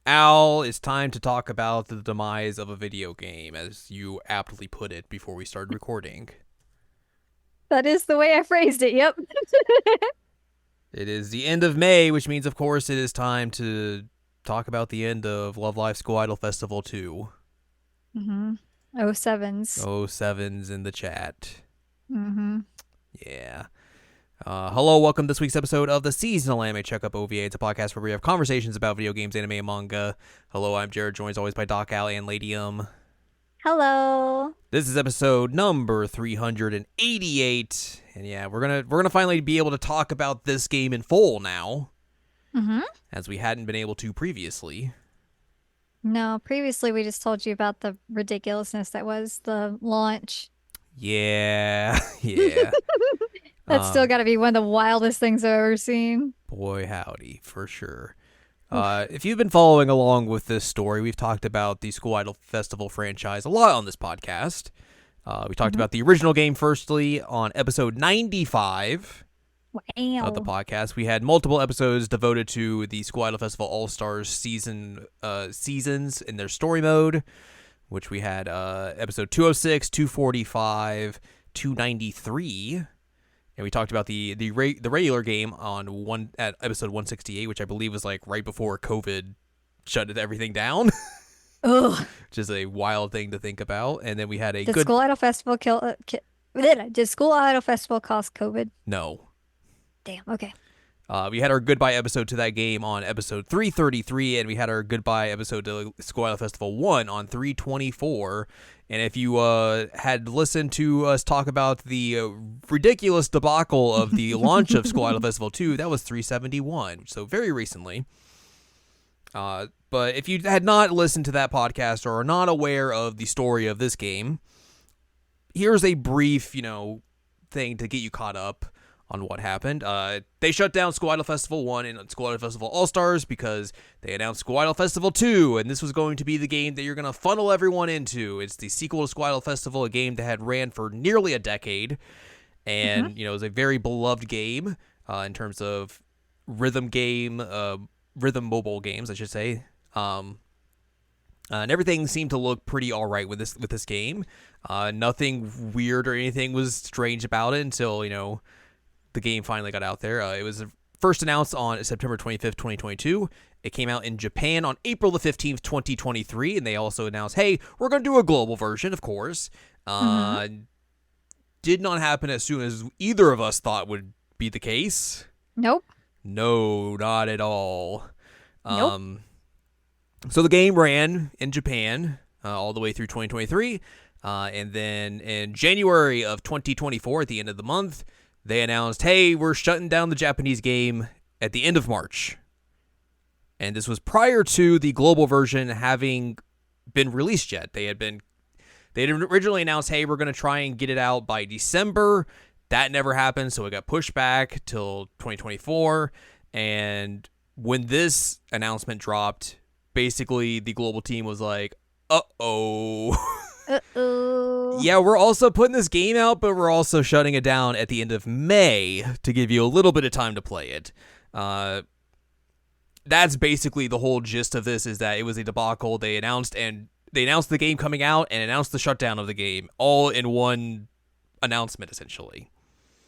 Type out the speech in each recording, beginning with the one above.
Al, it's time to talk about the demise of a video game, as you aptly put it before we started recording. That is the way I phrased it. Yep. It is the end of May, which means, of course, it is time to talk about the end of Love Live School Idol Festival 2. Mm-hmm. Oh, sevens. Oh, sevens in the chat. Mm-hmm. Yeah. Hello, welcome to this week's episode of the Seasonal Anime Checkup OVA. It's a podcast where we have conversations about video games, anime, and manga. Hello, I'm Jared, joined as always by Doc Al and Ladium. Hello. This is episode number 388, and yeah, we're gonna finally be able to talk about this game in full now, Mm-hmm. as we hadn't been able to previously. No, previously we just told you about the ridiculousness that was the launch. Yeah, yeah. That's still Um, got to be one of the wildest things I've ever seen. Boy, howdy, for sure. Oof. If you've been following along with this story, we've talked about the School Idol Festival franchise a lot on this podcast. We talked Mm-hmm. about the original game firstly on episode 95 of the Wow. podcast. We had multiple episodes devoted to the School Idol Festival All Stars seasons in their story mode, which we had episode 206, 245, 293. And we talked about the regular game on one at episode 168, which I believe was like right before COVID shut everything down, Ugh. which is a wild thing to think about. And then we had a Did good School Idol Festival kill? Did School Idol Festival cause COVID? no. Damn. Okay. We had our goodbye episode to that game on episode 333, and we had our goodbye episode to School Idol Festival 1 on 324. And if you had listened to us talk about the ridiculous debacle of the launch of School Idol Festival 2, that was 371, so very recently. But if you had not listened to that podcast or are not aware of the story of this game, here's a brief, thing to get you caught up on what happened. They shut down School Idol Festival 1 and School Idol Festival All-Stars because they announced School Idol Festival 2, and this was going to be the game that you're going to funnel everyone into. It's the sequel to School Idol Festival, a game that had ran for nearly a decade, Mm-hmm. and, it was a very beloved game in terms of rhythm mobile games, I should say. And everything seemed to look pretty all right with this game. Nothing weird or anything was strange about it until, the game finally got out there. It was first announced on September 25th, 2022. It came out in Japan on April the 15th, 2023, and they also announced, hey, we're going to do a global version, of course. Mm-hmm. Did not happen as soon as either of us thought would be the case. Nope. No, not at all. Nope. So the game ran in Japan all the way through 2023. And then in January of 2024, at the end of the month, they announced, hey, we're shutting down the Japanese game at the end of March. And this was prior to the global version having been released yet. They had originally announced, hey, we're going to try and get it out by December. That never happened, so it got pushed back till 2024. And when this announcement dropped, basically the global team was like, uh-oh. Uh-oh. Yeah, we're also putting this game out, but we're also shutting it down at the end of May to give you a little bit of time to play it. That's basically the whole gist of this, is that it was a debacle. They announced the game coming out and announced the shutdown of the game all in one announcement, essentially.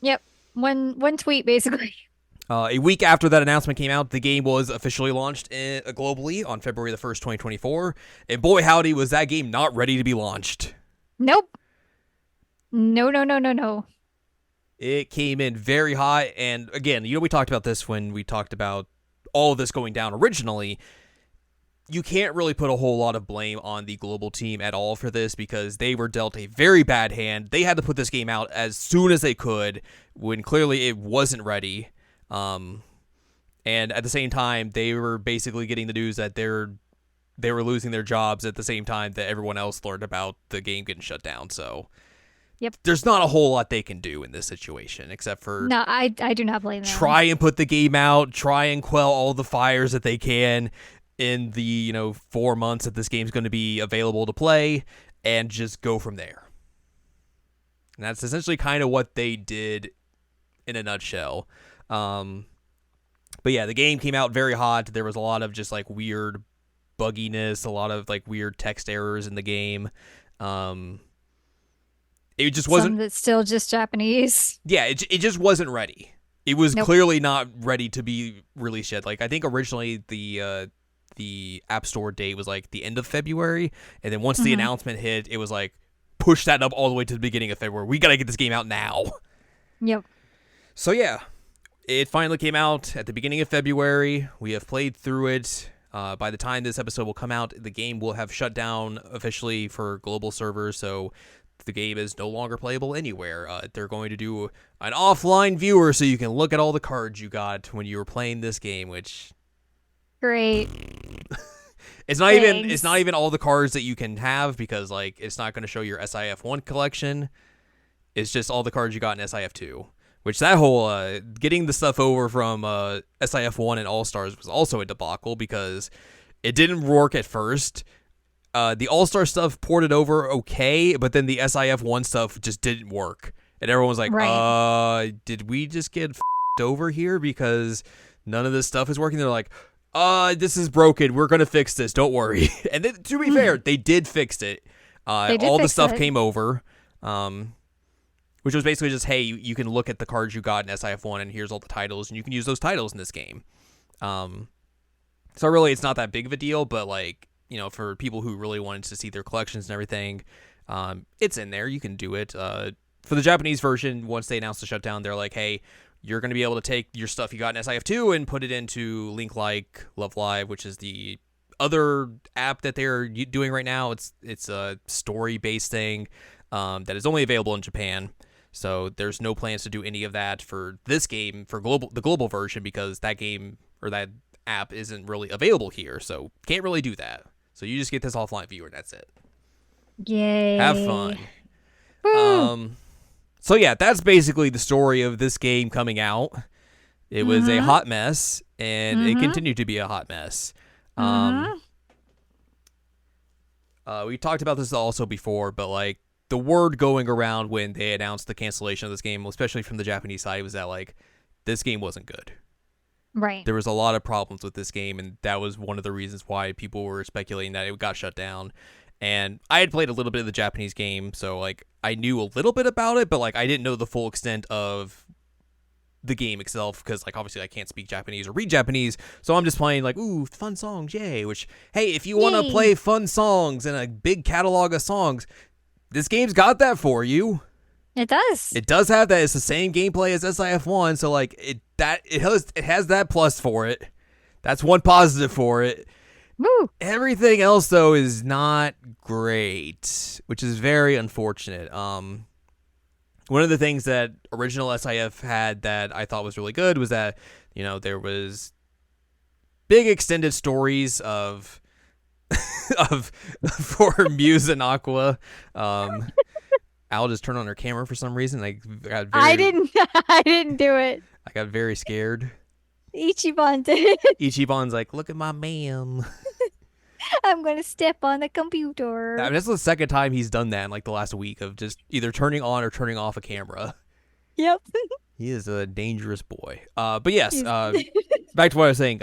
Yep. One tweet basically. A week after that announcement came out, the game was officially launched globally on February the 1st, 2024. And boy, howdy, was that game not ready to be launched. Nope. No, no, no, no, no. It came in very hot. And again, we talked about this when we talked about all of this going down originally. You can't really put a whole lot of blame on the global team at all for this, because they were dealt a very bad hand. They had to put this game out as soon as they could when clearly it wasn't ready. And at the same time, they were basically getting the news that they were losing their jobs at the same time that everyone else learned about the game getting shut down. So Yep. there's not a whole lot they can do in this situation except for No, I do not blame them. try and put the game out, try and quell all the fires that they can in the 4 months that this game's going to be available to play, and just go from there. And that's essentially kind of what they did in a nutshell. But yeah, the game came out very hot. There was a lot of just like weird bugginess, a lot of like weird text errors in the game. Um, it just Some wasn't. that's still just Japanese. Yeah, it just wasn't ready. It was Nope. clearly not ready to be released yet. Like I think originally the App Store date was like the end of February, and then once the Hmm. announcement hit, it was like push that up all the way to the beginning of February. We gotta get this game out now. Yep. So yeah, it finally came out at the beginning of February. We have played through it. By the time this episode will come out, the game will have shut down officially for global servers, so the game is no longer playable anywhere. They're going to do an offline viewer so you can look at all the cards you got when you were playing this game, which Great. it's Thanks. not even all the cards that you can have because like it's not going to show your SIF1 collection. It's just all the cards you got in SIF2. Which that whole getting the stuff over from SIF1 and All Stars was also a debacle because it didn't work at first. The All Star stuff ported over okay, but then the SIF1 stuff just didn't work, and everyone was like, Right. did we just get f***ed over here because none of this stuff is working?" They're like, this is broken. We're gonna fix this. Don't worry." And then, to be fair, they did fix it. They did All the fix stuff it. came over. Which was basically just, hey, you can look at the cards you got in SIF1, and here's all the titles, and you can use those titles in this game. So really, it's not that big of a deal, but like, for people who really wanted to see their collections and everything, it's in there. You can do it. For the Japanese version, once they announced the shutdown, they're like, hey, you're going to be able to take your stuff you got in SIF2 and put it into Link Like Love Live, which is the other app that they're doing right now. It's a story-based thing that is only available in Japan. So there's no plans to do any of that for this game for the global version because that game or that app isn't really available here. So can't really do that. So you just get this offline viewer and that's it. Have fun. Yay. Woo. So yeah, that's basically the story of this game coming out. It was a Mm-hmm. hot mess and it Mm-hmm. continued to be a hot mess. Mm-hmm. We talked about this also before, but like the word going around when they announced the cancellation of this game, especially from the Japanese side, was that like this game wasn't good. Right. There was a lot of problems with this game, and that was one of the reasons why people were speculating that it got shut down. And I had played a little bit of the Japanese game, so like I knew a little bit about it, but like I didn't know the full extent of the game itself because like obviously I can't speak Japanese or read Japanese, so I'm just playing like ooh fun songs, yay. Which hey, if you want to Yay. play fun songs and a big catalog of songs, this game's got that for you. It does. It does have that. It's the same gameplay as SIF1, so like it has that plus for it. That's one positive for it. Woo. Everything else though is not great, which is very unfortunate. One of the things that original SIF had that I thought was really good was that there was big extended stories of of for Muse and Aqua. Al just turned on her camera for some reason. I didn't. I didn't do it. I got very scared. Ichiban did. Ichiban's like, look at my man. I'm gonna step on the I computer. mean, that's the second time he's done that in like the last week of just either turning on or turning off a camera. Yep. He is a dangerous boy. But yes, He's- back to what I was saying.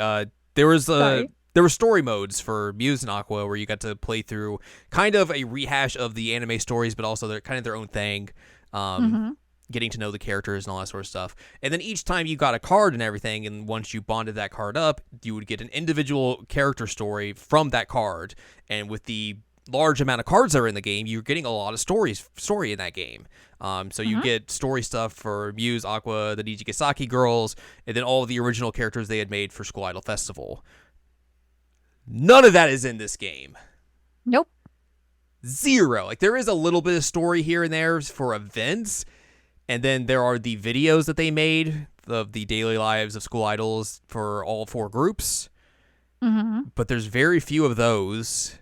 There was Sorry. there were story modes for Muse and Aqua where you got to play through kind of a rehash of the anime stories, but also they're kind of their own thing. Mm-hmm. Getting to know the characters and all that sort of stuff. And then each time you got a card and everything, and once you bonded that card up, you would get an individual character story from that card. And with the large amount of cards that are in the game, you're getting a lot of story in that game. So you get story stuff for Muse, Aqua, the Nijigasaki girls, and then all of the original characters they had made for School Idol Festival. None of that is in this game. Nope. Zero. Like there is a little bit of story here and there for events, and then there are the videos that they made of the daily lives of school idols for all four groups. Mm-hmm. But there's very few of those.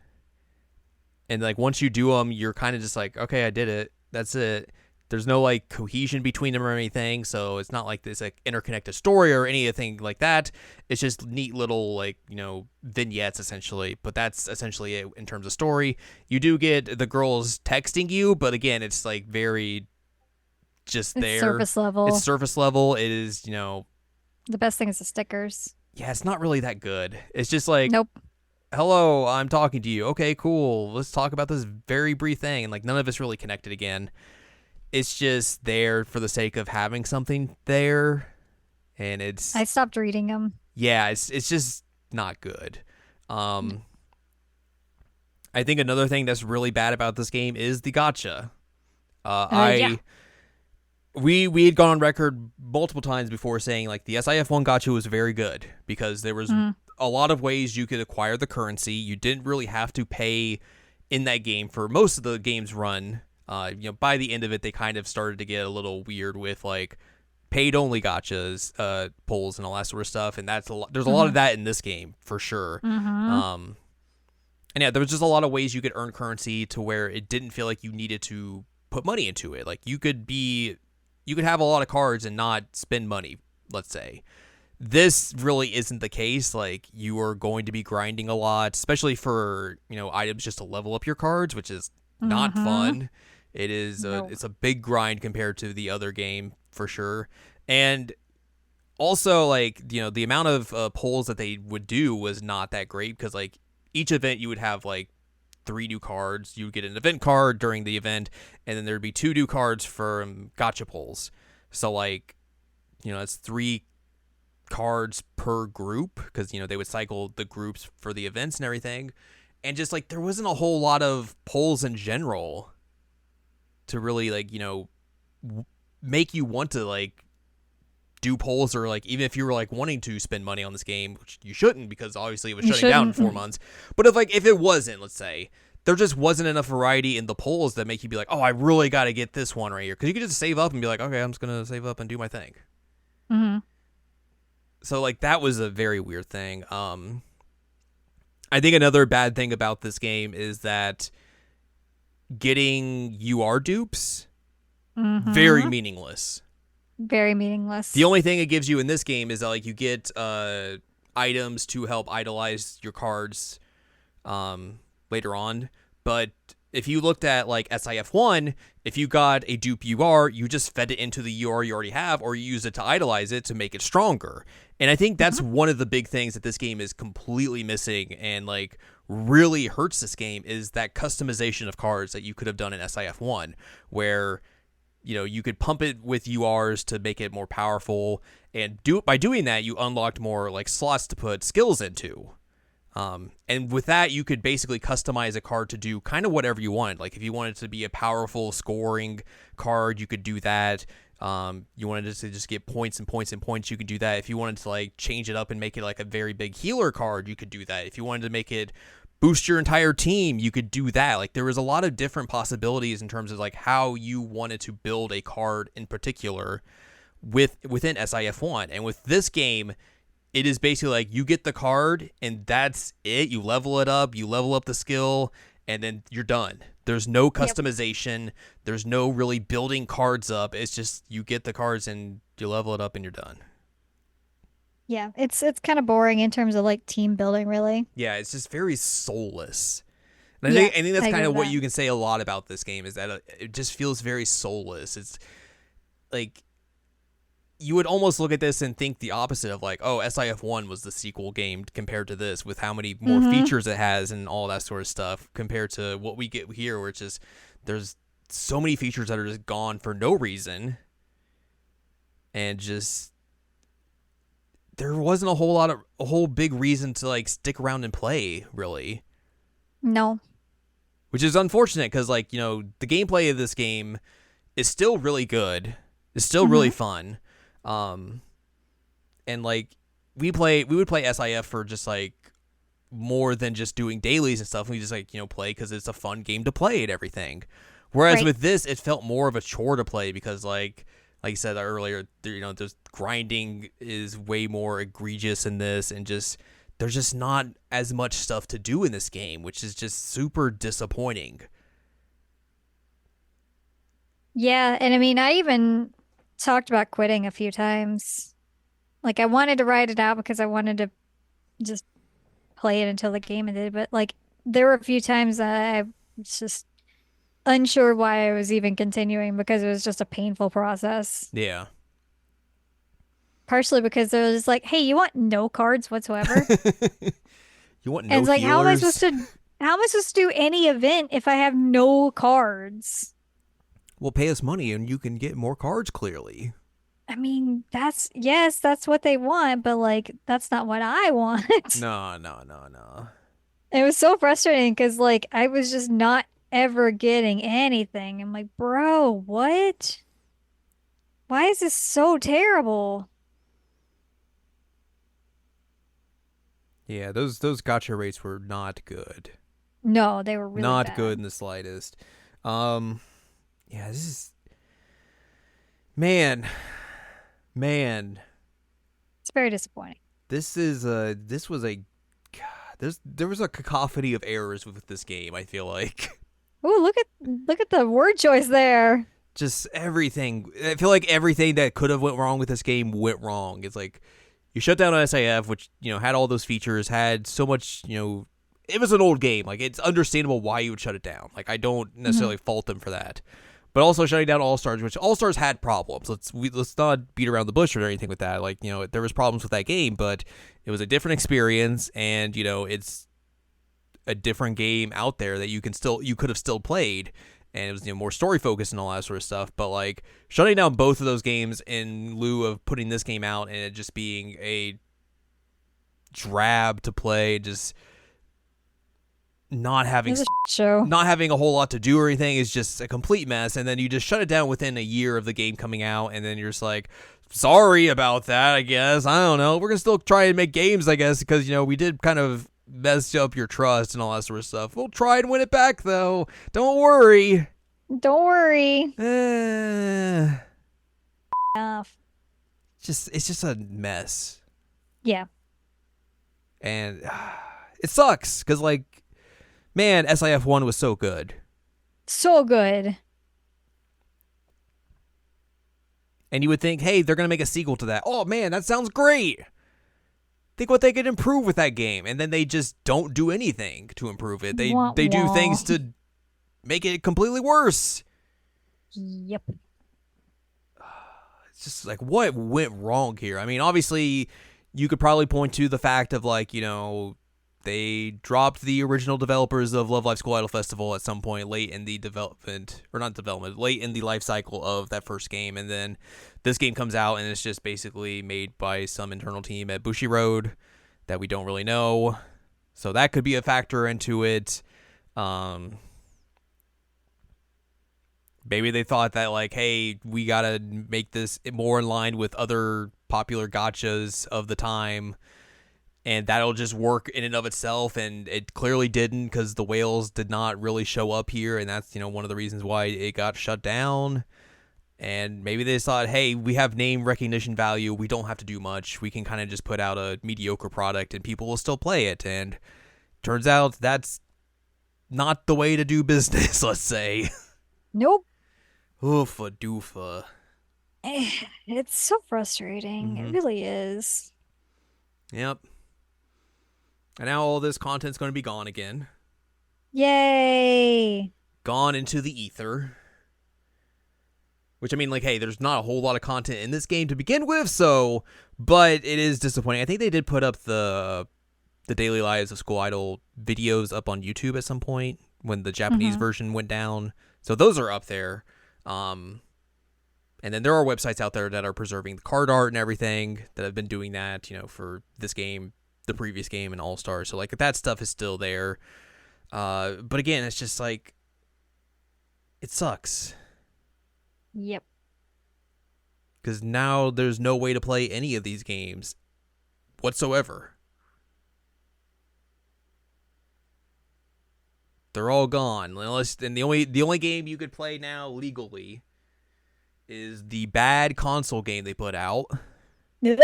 And like once you do them, you're kind of just like, okay, I did it. That's it. There's no like cohesion between them or anything, so it's not like this like interconnected story or anything like that. It's just neat little like vignettes essentially. But that's essentially it in terms of story. You do get the girls texting you, but again, it's like very just It's there. surface level. It's surface level. It is The best thing is the stickers. yeah, it's not really that good. It's just like Nope. hello, I'm talking to you. Okay, cool. Let's talk about this very brief thing. And like none of us really connected again. It's just there for the sake of having something there. And I it's, stopped reading them. yeah, it's just not good. Um, I think another thing that's really bad about this game is the gotcha. Yeah. I we had gone on record multiple times before saying like the SIF1 gotcha was very good because there was Mhm. a lot of ways you could acquire the currency. You didn't really have to pay in that game for most of the game's run. By the end of it, they kind of started to get a little weird with like paid only gotchas, pulls, and all that sort of stuff. And that's a lot. There's a lot of Mhm. that in this game for sure. Mhm. Um, and yeah, there was just a lot of ways you could earn currency to where it didn't feel like you needed to put money into it. Like you could have a lot of cards and not spend money, let's say. This really isn't the case. Like you are going to be grinding a lot, especially for, items just to level up your cards, which is not Mhm. fun. No. It's a big grind compared to the other game for sure. And also like, the amount of pulls that they would do was not that great because like each event you would have like three new cards. You would get an event card during the event, and then there'd be two new cards for gotcha pulls. So like, it's three cards per group because they would cycle the groups for the events and everything, and just like there wasn't a whole lot of pulls in general to really like make you want to like do polls or like even if you were like wanting to spend money on this game, which you shouldn't because obviously it was You shutting down in shouldn't. 4 months. But if it wasn't, let's say there just wasn't enough variety in the polls that make you be like, oh, I really got to get this one right here because you could just save up and be like, okay, I'm just gonna save up and do my thing. Mhm. So like that was a very weird thing. I think another bad thing about this game is that getting UR dupes very Mhm. meaningless. Very The meaningless. only thing it gives you in this game is that like you get items to help idolize your cards later on. But if you looked at like SIF1, if you got a dupe UR, you just fed it into the UR you already have, or you use it to idolize it to make it stronger. And I think that's Mhm. one of the big things that this game is completely missing and like really hurts this game is that customization of cards that you could have done in SIF1, where you could pump it with URs to make it more powerful, and by doing that you unlocked more like slots to put skills into. And with that, you could basically customize a card to do kind of whatever you wanted. Like if you wanted to be a powerful scoring card, you could do that. You wanted it to just get points and points and points, you could do that. If you wanted to like change it up and make it like a very big healer card, you could do that. If you wanted to make it boost your entire team, you could do that. Like there was a lot of different possibilities in terms of like how you wanted to build a card in particular within SIF1. And with this game, it is basically like you get the card and that's it. You level it up, you level up the skill, and then you're done. There's no Yep. customization. There's no really building cards up. It's just you get the cards and you level it up and you're done. Yeah. It's kind of boring in terms of like team building, really. Yeah, it's just very soulless. And Yeah, I think that's I kind agree of with what that. you can say a lot about this game is that it just feels very soulless. It's like you would almost look at this and think the opposite of like, oh, SIF1 was the sequel game compared to this with how many more Mhm. features it has and all that sort of stuff compared to what we get here, where it's just there's so many features that are just gone for no reason and just there wasn't a whole big reason to like stick around and play really, No. which is unfortunate because like the gameplay of this game is still really good, it's still really Mhm. fun. um and like we would play SIF for just like more than just doing dailies and stuff. We just like play because it's a fun game to play and everything. Whereas Right. with this, it felt more of a chore to play because like you said earlier, there's grinding is way more egregious in this, and just there's just not as much stuff to do in this game, which is just super disappointing. Yeah, and I mean, I even talked about quitting a few times. Like I wanted to write it out because I wanted to just play it until the game ended, but like there were a few times that I was just unsure why I was even continuing because it was just a painful process. Yeah. Partially because it was like, hey, you want no cards whatsoever? You want And no it's like, healers? how am I supposed to do any event if I have no cards? Well, pay us money and you can get more cards clearly. I mean, yes, that's what they want, but like that's not what I want. No, no, no, no. It was so frustrating because like I was just not ever getting anything. I'm like, bro, what? Why is this so terrible? Yeah, those gotcha rates were not good. No, they were really Not good bad. in the slightest. Um, yeah, this is man, man. It's very disappointing. This was a there was a cacophony of errors with this game. I feel like Oh, look at the word choice there. just everything. I feel like everything that could have went wrong with this game went wrong. It's like you shut down SAF, which had all those features, had so much. It was an old game. Like it's understandable why you would shut it down. Like I don't Hmm. necessarily fault them for that. But also shutting down All Stars, which All Stars had problems. Let's not beat around the bush or anything with that. Like there was problems with that game, but it was a different experience, and it's a different game out there that you could have still played, and it was more story focused and all that sort of stuff. But like shutting down both of those games in lieu of putting this game out and it just being a drab to play, just not It having was a show. not having a whole lot to do or anything is just a complete mess. And then you just shut it down within a year of the game coming out, and then you're just like, sorry about that. I guess I don't know. We're gonna still try and make games, I guess, because we did kind of mess up your trust and all that sort of stuff. We'll try and win it back though. Don't worry. Don't worry. Eh, Enough. it's just a mess, Yeah. and it sucks because like man, SIF1 was so good. So good. And you would think, hey, they're going to make a sequel to that. Oh, man, that sounds great. Think what they could improve with that game. And then they just don't do anything to improve it. They, Wah they do wah. things to make it completely worse. Yep. It's just like, what went wrong here? I mean, obviously, you could probably point to the fact of, like, they dropped the original developers of Love Live School Idol Festival at some point late in the development, or not development, late in the life cycle of that first game. And then this game comes out and it's just basically made by some internal team at Bushiroad that we don't really know. So that could be a factor into it. Um, Maybe they thought that, like, hey, we got to make this more in line with other popular gachas of the time, and that'll just work in and of itself. And it clearly didn't, because the whales did not really show up here, and that's one of the reasons why it got shut down. And maybe they just thought, hey, we have name recognition value, we don't have to do much, we can kind of just put out a mediocre product and people will still play it. And turns out that's not the way to do business. Let's say. Nope. Oofa doofa. It's so frustrating. It Mm-hmm. really is. Yep. And now all this content's going to be gone again, Yay. gone into the ether. Which, I mean, like, hey, there's not a whole lot of content in this game to begin with, so, but it is disappointing. I think they did put up the daily lives of School Idol videos up on YouTube at some point when the Japanese Hmm. version went down. So those are up there. And then there are websites out there that are preserving the card art and everything that have been doing that, for this game, the previous game, and All Stars. So like that stuff is still there. But again, it's just like it sucks Yep. because now there's no way to play any of these games whatsoever. They're all gone. And the only game you could play now legally is the bad console game they put out. Bleh.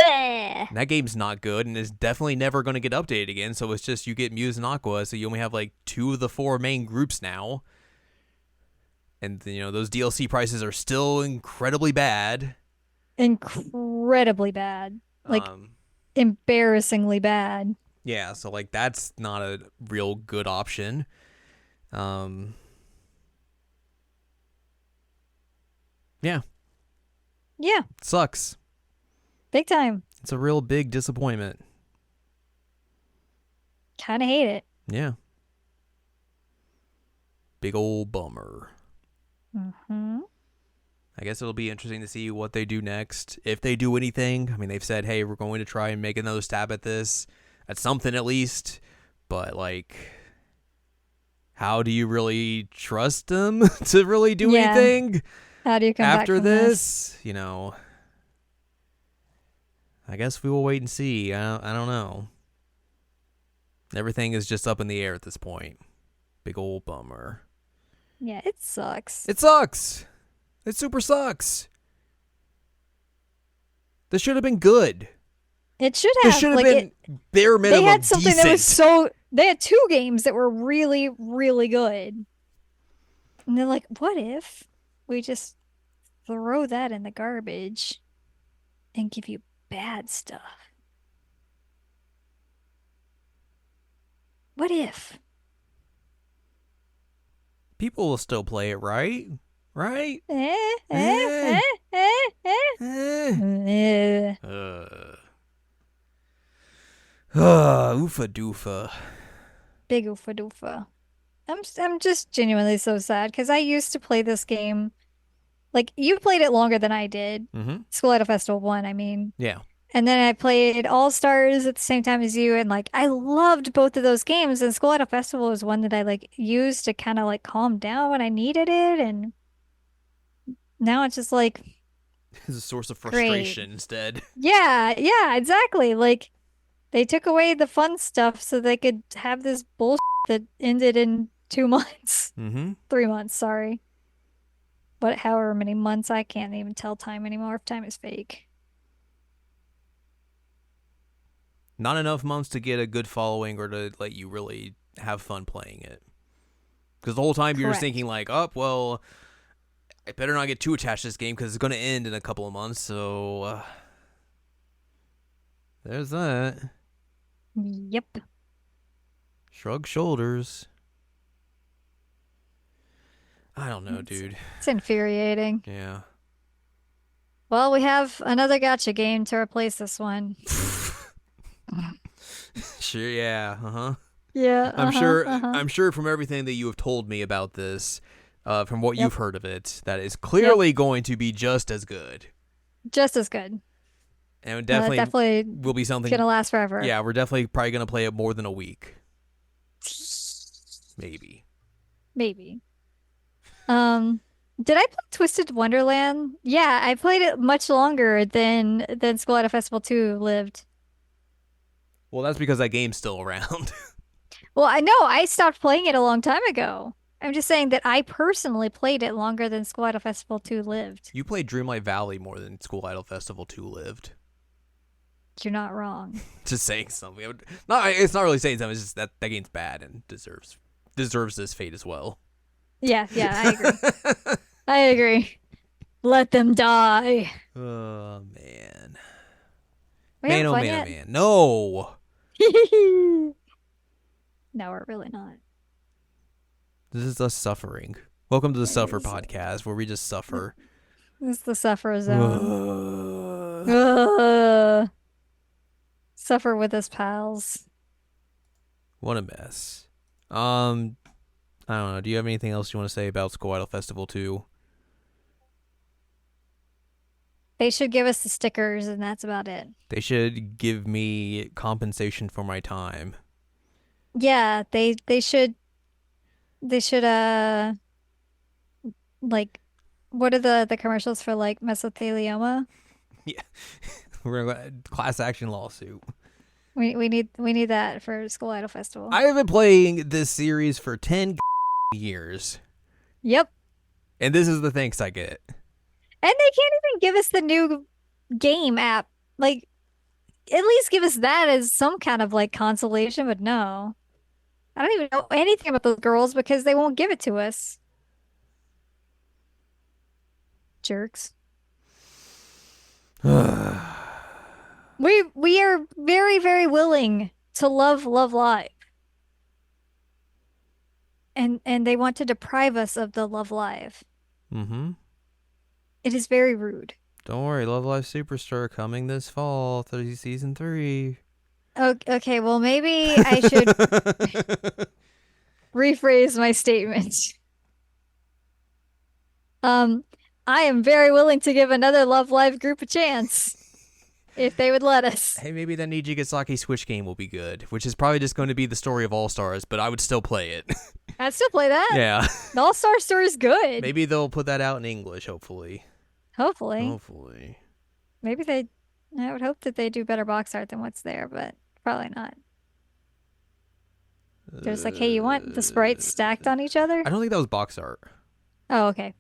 And that game's not good and is definitely never going to get updated again. So it's just you get Muse and Aqua, so you only have like 2 of the 4 main groups now. And those DLC prices are still incredibly bad. Incredibly bad. Like Um, embarrassingly bad. yeah, so like that's not a real good option. Um, yeah, Yeah, it sucks. big time. It's a real big disappointment. Kind of hate it. Yeah. Big old bummer. Mm-hmm. I guess it'll be interesting to see what they do next. If they do anything. I mean, they've said, hey, we're going to try and make another stab at this. At something at least. But, like, how do you really trust them to really do Yeah. anything How do you come back after from this? this? You know, I guess we will wait and see. I don't know. Everything is just up in the air at this point. Big old bummer. Yeah, it sucks. It sucks. It super sucks. This should have been good. It should This have should have like been bare they minimum had something that was decent. so they had two games that were really, really good. And they're like, what if we just throw that in the garbage and give you bad stuff? What if? People will still play it, right? Right? Eh, eh, Eh. eh, eh, eh. Eh. Eh. Oofa doofa. Big oofa doofa. I'm just genuinely so sad because I used to play this game. Like you played it longer than I did. Mm-hmm. School Idol Festival 1, I mean. Yeah. And then I played All Stars at the same time as you, and like I loved both of those games. And School Idol Festival was one that I like used to kind of like calm down when I needed it. And now it's just like It's a source of great. frustration instead. Yeah, yeah, exactly. Like they took away the fun stuff so they could have this bullshit that ended in 2 months, Mm-hmm. 3 months, sorry. But however many months, I can't even tell time anymore if time is fake. Not enough months to get a good following or to let you really have fun playing it. Because the whole time you're just Correct. thinking like, oh, well, I better not get too attached to this game because it's going to end in a couple of months. So there's that. Yep. Shrug shoulders. I don't know, It's, dude. it's infuriating. Yeah. Well, we have another gotcha game to replace this one. Sure. Yeah. Uh huh. Yeah, I'm uh-huh, sure. uh-huh. I'm sure from everything that you have told me about this, from what Yep, you've heard of it, that is yep. clearly going to be just as good, Just as good. and it definitely Definitely will be something. gonna last forever. Yeah, we're definitely probably gonna play it more than a week, maybe. Maybe. Um, did I play Twisted Wonderland? Yeah, I played it much longer than School at a Festival 2 lived. Well, that's because that game's still around. Well, I know I stopped playing it a long time ago. I'm just saying that I personally played it longer than School Idol Festival 2 lived. You played Dreamlight Valley more than School Idol Festival 2 lived. You're not wrong. Just saying something. It's not really saying something. It's just that that game's bad and deserves this fate as well. Yeah, yeah, I agree. I agree. Let them die. Oh man, We man, having oh fun man, oh yet? man. No, No, we're really not. this is us suffering. Welcome to the It Suffer is. Podcast, where we just suffer. This is the suffer zone. What Ugh. Suffer with us, pals. a mess. I don't know. Do you have anything else you want to say about School Idol Festival 2? They should give us the stickers, and that's about it. They should give me compensation for my time. Yeah, they should like what are the commercials for like mesothelioma? Yeah, we're gonna class action lawsuit. We need that for School Idol Festival. I have been playing this series for 10 years, Yep. and this is the thanks I get. And they can't even give us the new game app. Like at least give us that as some kind of like consolation, but no. I don't even know anything about those girls because they won't give it to us. Jerks. We are very, very willing to love life. And they want to deprive us of the love life. Mm-hmm. It is very rude. Don't worry, Love Live Superstar coming this fall, season 3. Okay, well, maybe I should rephrase my statement. Um, I am very willing to give another Love Live group a chance if they would let us. Hey, maybe that Nijigasaki Switch game will be good, which is probably just going to be the story of All Stars, but I would still play it. I'd still play that. Yeah. The All-Star Story is good. Maybe they'll put that out in English, hopefully. Hopefully. Hopefully. Maybe they, I would hope that they do better box art than what's there, but probably not. They're just like, hey, you want the sprites stacked on each other? I don't think that was box art. Oh, okay.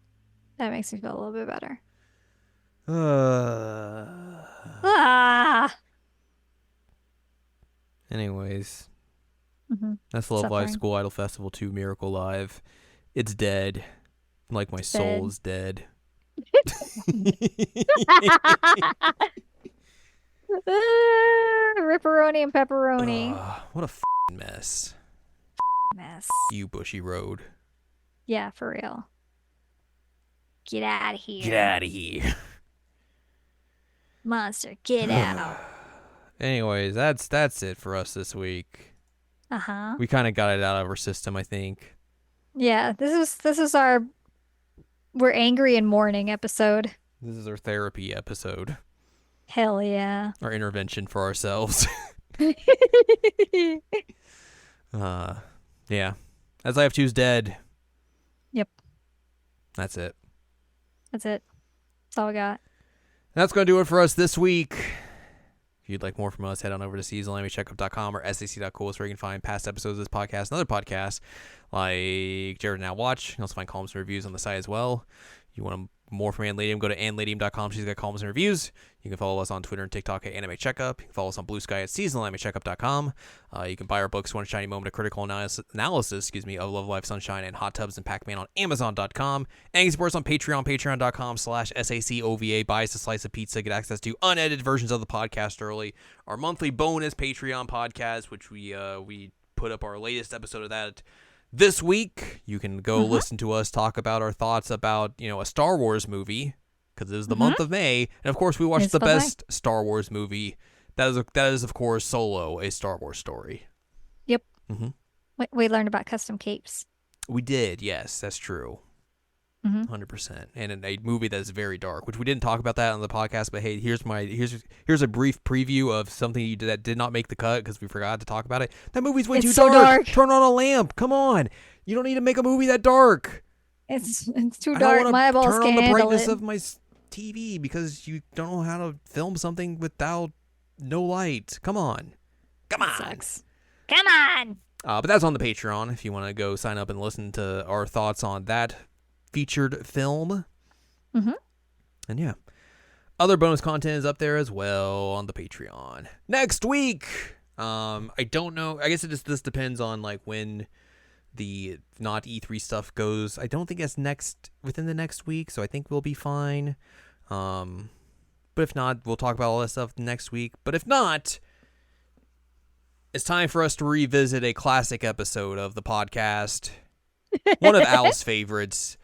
That makes me feel a little bit better. Ah! Anyways, hmm that's Love Live Suffering. School Idol Festival 2 Miracle Live. It's dead. Like my soul is dead. Ripperoni and pepperoni. What a mess. Mess. You Bushy Road. Yeah, for real. Get out of here. Get out of here. Monster, get out. Anyways, that's it for us this week. Uh-huh. We kind of got it out of our system, I think. Yeah, this is our we're angry and mourning episode. This is our therapy episode. Hell yeah. Our intervention for ourselves. Yeah. As I Have Two's dead. Yep. That's it. That's it. That's all we got. That's going to do it for us this week. If you'd like more from us, head on over to seasonalamycheckup.com or sac.cool where you can find past episodes of this podcast and other podcasts like Jared Now Watch. You can also find columns and reviews on the site as well. If you want more from Ann Ladium, go to annladium.com. She's got columns and reviews. You can follow us on Twitter and TikTok at Anime Checkup. You can follow us on Blue Sky at seasonalamycheckup.com. You can buy our books, One Shiny Moment, a critical analysis of Love, Life, Sunshine, and Hot Tubs and Pac-Man on Amazon.com. And you can support us on Patreon, patreon.com/SACOVA. Buy us a slice of pizza, get access to unedited versions of the podcast early. Our monthly bonus Patreon podcast, which we put up our latest episode of that this week. You can go listen to us talk about our thoughts about, a Star Wars movie, because it is the month of May. And, of course, we watched the best Star Wars movie. That is, of course, Solo, a Star Wars story. Yep. Mm-hmm. We learned about custom capes. We did, yes, that's true. 100%. And in a movie that's very dark, which we didn't talk about that on the podcast, but hey, here's a brief preview of something that did not make the cut because we forgot to talk about it. That movie's way too so dark. Turn on a lamp. Come on. You don't need to make a movie that dark. It's too dark. My eyeballs can't handle it. Turn on the brightness of my TV because you don't know how to film something without no light. Come on. Come on. Sucks. Come on. But that's on the Patreon if you want to go sign up and listen to our thoughts on that featured film. And yeah, other bonus content is up there as well on the Patreon. Next week, I don't know. I guess this depends on like when the not E3 stuff goes. I don't think that's within the next week, so I think we'll be fine. But if not, we'll talk about all that stuff next week. But if not, it's time for us to revisit a classic episode of the podcast. One of Al's favorites.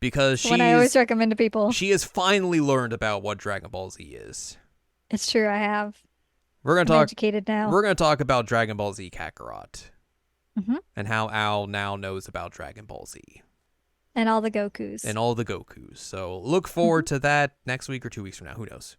Because One I always recommend to people. She has finally learned about what Dragon Ball Z is. It's true, I have. I'm educated now. We're gonna talk about Dragon Ball Z Kakarot. And how Al now knows about Dragon Ball Z. And all the Gokus. So look forward to that next week or 2 weeks from now. Who knows?